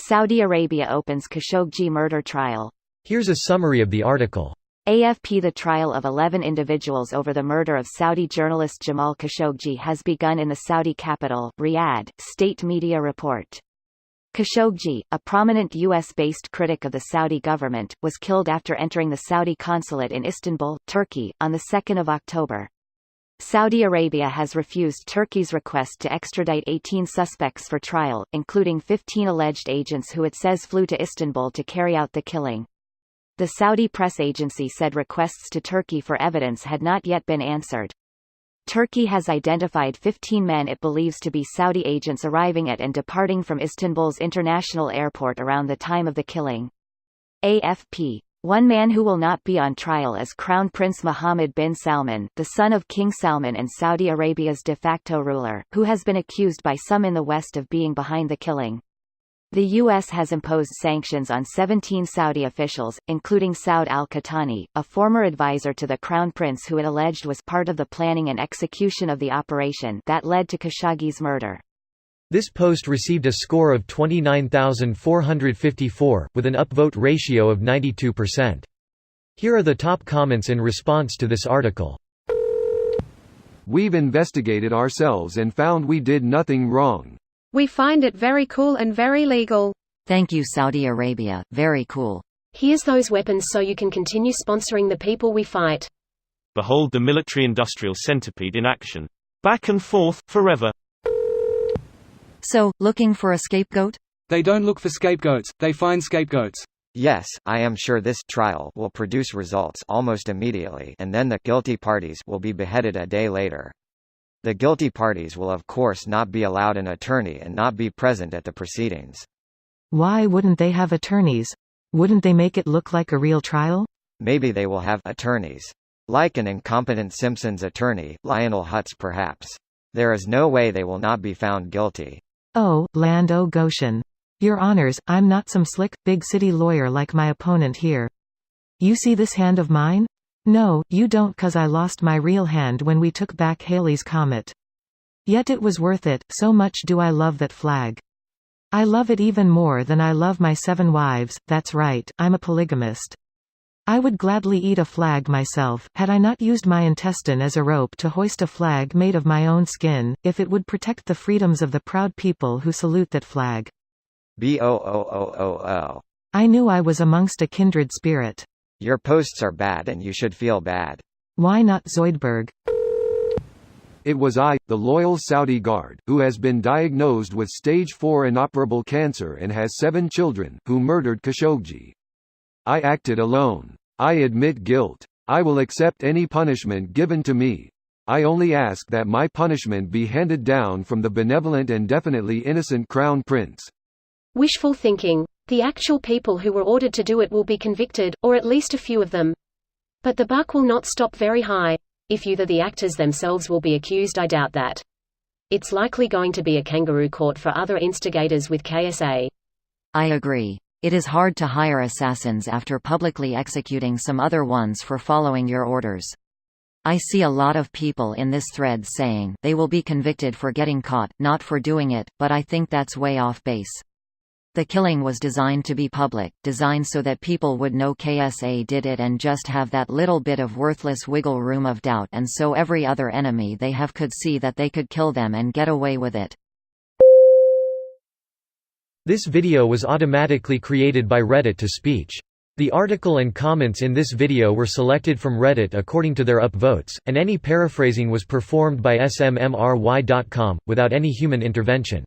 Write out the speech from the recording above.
Saudi Arabia opens Khashoggi murder trial. Here's a summary of the article. AFP The trial of 11 individuals over the murder of Saudi journalist Jamal Khashoggi has begun in the Saudi capital, Riyadh, state media report. Khashoggi, a prominent U.S.-based critic of the Saudi government, was killed after entering the Saudi consulate in Istanbul, Turkey, on 2 October. Saudi Arabia has refused Turkey's request to extradite 18 suspects for trial, including 15 alleged agents who it says flew to Istanbul to carry out the killing. The Saudi press agency said requests to Turkey for evidence had not yet been answered. Turkey has identified 15 men it believes to be Saudi agents arriving at and departing from Istanbul's international airport around the time of the killing. AFP. One man who will not be on trial is Crown Prince Mohammed bin Salman, the son of King Salman and Saudi Arabia's de facto ruler, who has been accused by some in the West of being behind the killing. The U.S. has imposed sanctions on 17 Saudi officials, including Saud al-Qahtani, a former advisor to the Crown Prince who it alleged was part of the planning and execution of the operation that led to Khashoggi's murder. This post received a score of 29,454, with an upvote ratio of 92%. Here are the top comments in response to this article. We've investigated ourselves and found we did nothing wrong. We find it very cool and very legal. Thank you Saudi Arabia, very cool. Here's those weapons so you can continue sponsoring the people we fight. Behold the military-industrial centipede in action. Back and forth, forever. So, looking for a scapegoat? They don't look for scapegoats, they find scapegoats. Yes, I am sure this trial will produce results almost immediately, and then the guilty parties will be beheaded a day later. The guilty parties will of course not be allowed an attorney and not be present at the proceedings. Why wouldn't they have attorneys? Wouldn't they make it look like a real trial? Maybe they will have attorneys. Like an incompetent Simpsons attorney, Lionel Hutz perhaps. There is no way they will not be found guilty. Oh, land o' Goshen. Your Honors, I'm not some slick, big city lawyer like my opponent here. You see this hand of mine? No, you don't, 'cause I lost my real hand when we took back Halley's Comet. Yet it was worth it, so much do I love that flag. I love it even more than I love my 7 wives, that's right, I'm a polygamist. I would gladly eat a flag myself, had I not used my intestine as a rope to hoist a flag made of my own skin, if it would protect the freedoms of the proud people who salute that flag. BOOOOO. I knew I was amongst a kindred spirit. Your posts are bad and you should feel bad. Why not Zoidberg? It was I, the loyal Saudi guard, who has been diagnosed with stage 4 inoperable cancer and has 7 children, who murdered Khashoggi. I acted alone. I admit guilt. I will accept any punishment given to me. I only ask that my punishment be handed down from the benevolent and definitely innocent Crown Prince. Wishful thinking. The actual people who were ordered to do it will be convicted, or at least a few of them. But the buck will not stop very high. If either the actors themselves will be accused, I doubt that. It's likely going to be a kangaroo court for other instigators with KSA. I agree. It is hard to hire assassins after publicly executing some other ones for following your orders. I see a lot of people in this thread saying they will be convicted for getting caught, not for doing it, but I think that's way off base. The killing was designed to be public, designed so that people would know KSA did it and just have that little bit of worthless wiggle room of doubt, and so every other enemy they have could see that they could kill them and get away with it. This video was automatically created by Reddit to speech. The article and comments in this video were selected from Reddit according to their upvotes, and any paraphrasing was performed by smmry.com, without any human intervention.